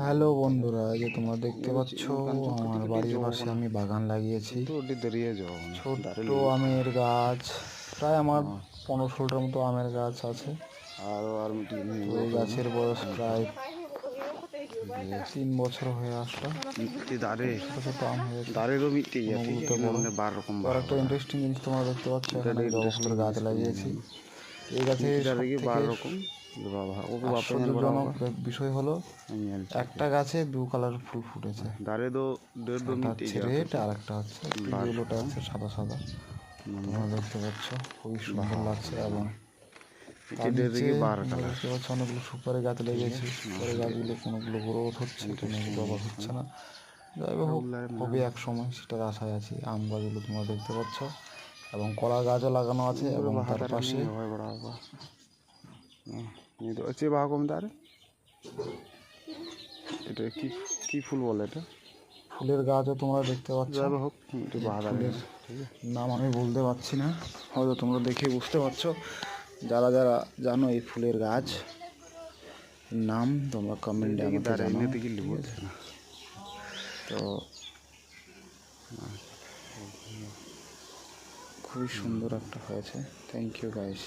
Hello বন্ধুরা, এই যে তোমরা দেখতে পাচ্ছ আমার বাড়ির পাশে আমি বাগান লাগিয়েছি। ছোট্ট আমের গাছ, প্রায় আমার 15-16টার মতো আমের গাছ আছে। তো এই গাছের বয়স প্রায় 3 বছর হয়ে আসলো। ছোট ছোট আম হয়েছে, কোনোগুলোতে বড়। তো আর একটা ইন্টারেস্টিং জিনিস তোমরা দেখতে পাচ্ছ, এখানে জবা ফুলের গাছ লাগিয়েছি। এই গাছে সবথেকে আশ্চর্যজনক বিষয় হলো একটা গাছে 2 কালার ফুল ফুটেছে। একটা হচ্ছে রেড আর একটা হচ্ছে ইয়েলোটা আছে সাদা সাদা। তোমরা দেখতে পাচ্ছ খুবই সুন্দর লাগছে। এবং তার নিচে তোমরা দেখতে পাচ্ছ অনেকগুলো সুপারি গাছ লেগেছে। সুপারি গাছগুলো কোনোগুলো গ্রোথ হচ্ছে, কোনোগুলো আবার হচ্ছে না। যাই হোক, হবে এক সময়, সেটার আশায় আছি। আম গাছগুলো তোমরা দেখতে পাচ্ছ এবং কলা গাছও লাগানো আছে। এবং তার পাশে এটা কি ফুল বলে? এটা ফুলের গাছও তোমরা দেখতে পাচ্ছ। ফুলের নাম আমি বলতে পারছি না, হয়তো তোমরা দেখে বুঝতে পারছো। যারা যারা জানো এই ফুলের গাছ নাম, তোমরা কমেন্টে আমাকে জানাও, ঠিক আছে? তো খুবই সুন্দর একটা হয়েছে। Thank you guys.